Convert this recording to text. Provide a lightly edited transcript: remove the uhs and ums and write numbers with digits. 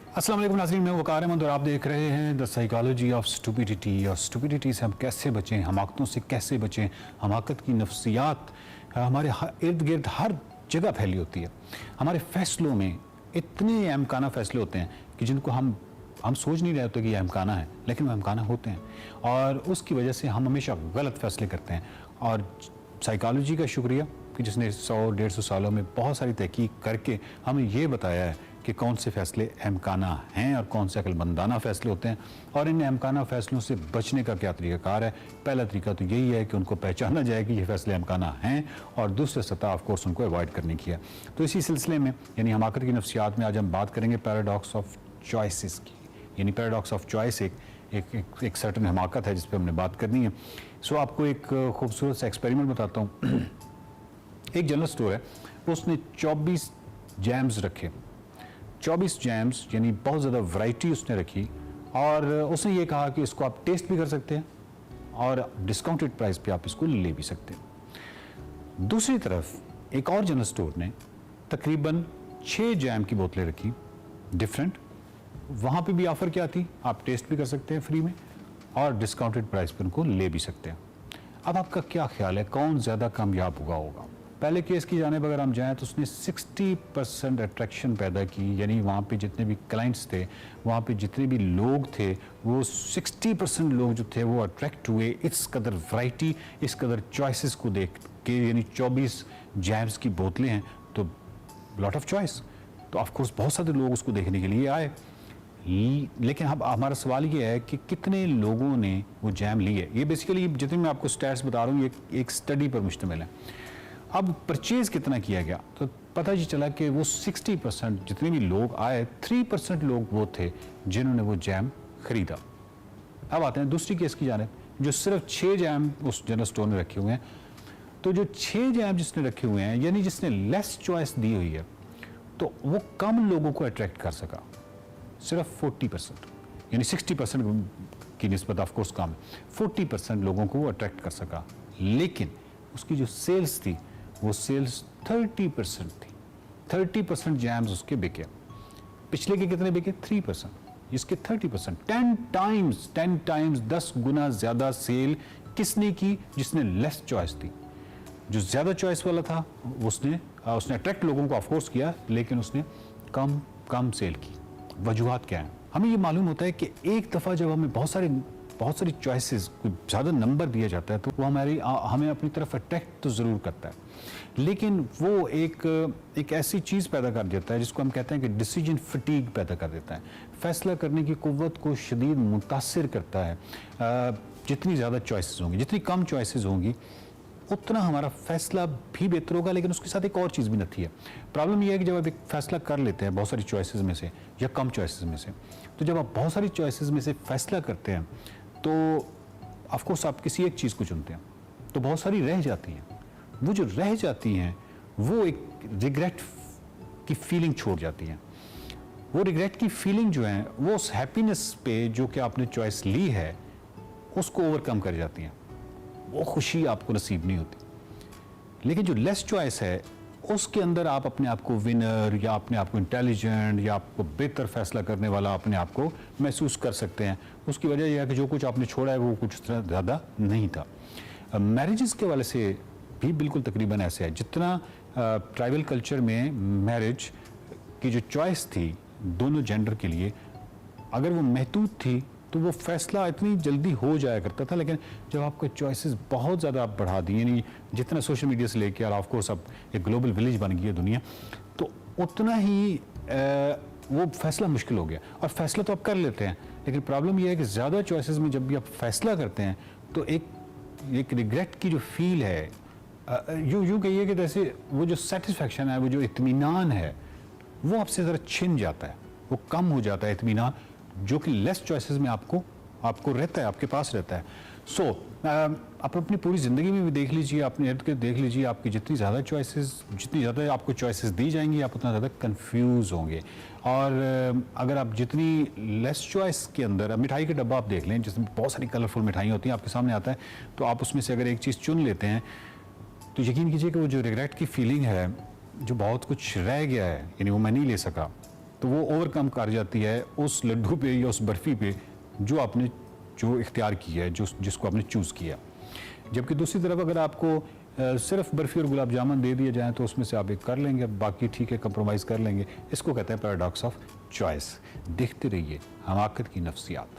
अस्सलाम वालेकुम नाज़रीन, मैं वकार अहमद और आप देख रहे हैं द साइकोलॉजी ऑफ स्टुपिडिटी। और स्टुपिडिटी से हम कैसे बचें, हमाकतों से कैसे बचें। हमाकत की नफ्सियात हमारे इर्द गिर्द हर जगह फैली होती है। हमारे फैसलों में इतने अहमकाना फैसले होते हैं कि जिनको हम सोच नहीं रहे होते कि ये अहमकाना है, लेकिन वो अहमकाना होते हैं और उसकी वजह से हम हमेशा गलत फैसले करते हैं। और साइकोलॉजी का शुक्रिया कि जिसने 100-150 सालों में बहुत सारी तहकीक करके हमें ये बताया है कि कौन से फैसले अहमकाना हैं और कौन से अक्लमंदाना फैसले होते हैं और इन अहमकाना फैसलों से बचने का क्या तरीक़ाकार है। पहला तरीका तो यही है कि उनको पहचाना जाए कि ये फैसले अहमकाना हैं और दूसरे सतह ऑफ कोर्स उनको अवॉइड करने की है। तो इसी सिलसिले में यानी हमाकत की नफ्सियात में आज हम बात करेंगे पैराडॉक्स ऑफ चॉइसेस की। यानी पैराडॉक्स ऑफ चॉइस एक सर्टन हमाकत है जिस पर हमने बात करनी है। सो आपको एक खूबसूरत सा एक्सपेरिमेंट बताता हूँ। एक जनरल स्टोर है, उसने 24 जैम्स रखे, 24 जैम्स यानी बहुत ज़्यादा वैरायटी उसने रखी और उसने ये कहा कि इसको आप टेस्ट भी कर सकते हैं और डिस्काउंटेड प्राइस पे आप इसको ले भी सकते हैं। दूसरी तरफ एक और जनरल स्टोर ने तकरीबन 6 जैम की बोतलें रखी डिफरेंट। वहाँ पे भी ऑफ़र क्या थी, आप टेस्ट भी कर सकते हैं फ्री में और डिस्काउंटेड प्राइस पर उनको ले भी सकते हैं। अब आपका क्या ख्याल है कौन ज़्यादा कामयाब होगा? पहले केस की जानिब अगर हम जाएँ तो उसने 60% अट्रैक्शन पैदा की, यानी वहाँ पे जितने भी क्लाइंट्स थे, वहाँ पे जितने भी लोग थे, वो 60% लोग जो थे वो अट्रैक्ट हुए इस कदर वैरायटी, इस कदर चॉइसेस को देख के। यानी 24 जैम्स की बोतलें हैं तो लॉट ऑफ चॉइस, तो ऑफकोर्स बहुत सारे लोग उसको देखने के लिए आए। लेकिन अब हमारा सवाल ये है कि कितने लोगों ने वो जैम ली है। ये बेसिकली जितने मैं आपको स्टैट्स बता रहा हूँ ये एक स्टडी पर मुश्तमिल है। अब परचेज़ कितना किया गया तो पता ही चला कि वो 60% जितने भी लोग आए, 3% लोग वो थे जिन्होंने वो जैम ख़रीदा। अब आते हैं दूसरी केस की जानिब, जो सिर्फ 6 जैम उस जनरल स्टोर में रखे हुए हैं। तो जो 6 जैम जिसने रखे हुए हैं, यानी जिसने लेस चॉइस दी हुई है, तो वो कम लोगों को अट्रैक्ट कर सका, सिर्फ 40%, यानी 60% की निस्बत ऑफ कोर्स कम है। 40% लोगों को वो अट्रैक्ट कर सका, लेकिन उसकी जो सेल्स थी वो सेल्स 30% थी। 30% जैम्स उसके बिके। पिछले के कितने बिके? 3%, इसके 30%, 10 टाइम्स 10 गुना ज़्यादा सेल किसने की? जिसने लेस चॉइस थी। जो ज़्यादा चॉइस वाला था उसने अट्रैक्ट लोगों को ऑफकोर्स किया, लेकिन उसने कम सेल की। वजूहात क्या है? हमें ये मालूम होता है कि एक दफ़ा जब हमें बहुत सारी चॉइसेस, ज़्यादा नंबर दिया जाता है तो वो हमें अपनी तरफ अट्रैक्ट तो ज़रूर करता है, लेकिन वो एक ऐसी चीज़ पैदा कर देता है जिसको हम कहते हैं कि डिसीजन फटीग पैदा कर देता है। फैसला करने की कुव्वत को शदीद मुतासिर करता है। जितनी ज़्यादा चॉइसेस होंगी, जितनी कम चॉइसेस होंगी, उतना हमारा फैसला भी बेहतर होगा। लेकिन उसके साथ एक और चीज़ भी नथी है। प्रॉब्लम यह है कि जब आप एक फ़ैसला कर लेते हैं बहुत सारी चॉइसेस में से या कम चॉइसेस में से, तो जब आप बहुत सारी चॉइसेस में से फैसला करते हैं तो ऑफकोर्स आप किसी एक चीज़ को चुनते हैं, तो बहुत सारी रह जाती हैं। वो जो रह जाती हैं वो एक रिग्रेट की फीलिंग छोड़ जाती हैं। वो रिग्रेट की फीलिंग जो है वो उस हैप्पीनेस पे जो कि आपने चॉइस ली है उसको ओवरकम कर जाती हैं। वो खुशी आपको नसीब नहीं होती। लेकिन जो लेस चॉइस है उसके अंदर आप अपने आप को विनर या अपने आप को इंटेलिजेंट या आपको बेहतर फैसला करने वाला अपने आप को महसूस कर सकते हैं। उसकी वजह यह है कि जो कुछ आपने छोड़ा है वो कुछ ज़्यादा नहीं था। मैरिजेस के वाले से भी बिल्कुल तकरीबन ऐसे है। जितना ट्राइबल कल्चर में मैरिज की जो चॉइस थी दोनों जेंडर के लिए, अगर वो महदूद थी तो वो फैसला इतनी जल्दी हो जाया करता था। लेकिन जब आपको चॉइसेस बहुत ज़्यादा आप बढ़ा दी, यानी जितना सोशल मीडिया से लेके और ऑफकोर्स अब एक ग्लोबल विलेज बन गई है दुनिया, तो उतना ही वो फैसला मुश्किल हो गया। और फैसला तो आप कर लेते हैं, लेकिन प्रॉब्लम यह है कि ज़्यादा चॉइसेस में जब भी आप फैसला करते हैं तो एक रिग्रेट की जो फील है, यूँ कहिए कि जैसे वो जो सेटिस्फैक्शन है, वो जो इत्मीनान है, वो आपसे ज़रा छिन जाता है, वो कम हो जाता है इत्मीनान, जो कि लेस चॉइसेस में आपको रहता है, आपके पास रहता है। सो आप अपनी पूरी ज़िंदगी में भी देख लीजिए, अपने इर्द गिर्द देख लीजिए, आपकी जितनी ज़्यादा आपको चॉइसेस दी जाएंगी आप उतना ज़्यादा कंफ्यूज होंगे। और अगर आप जितनी लेस चॉइस के अंदर, मिठाई का डब्बा आप देख लें जिसमें बहुत सारी कलरफुल मिठाइयाँ होती हैं आपके सामने आता है, तो आप उसमें से अगर एक चीज़ चुन लेते हैं तो यकीन कीजिए कि वो जो रिग्रेट की फीलिंग है, जो बहुत कुछ रह गया है, यानी वो मैं नहीं ले सका, तो वो ओवरकम कर जाती है उस लड्डू पे या उस बर्फ़ी पे जो इख्तियार किया है, जिसको आपने चूज़ किया। जबकि दूसरी तरफ अगर आपको सिर्फ बर्फ़ी और गुलाब जामुन दे दिए जाएँ तो उसमें से आप एक कर लेंगे, बाकी ठीक है कंप्रोमाइज़ कर लेंगे। इसको कहते हैं पैराडॉक्स ऑफ चॉइस। देखते रहिए हमाकत की नफ्सियात।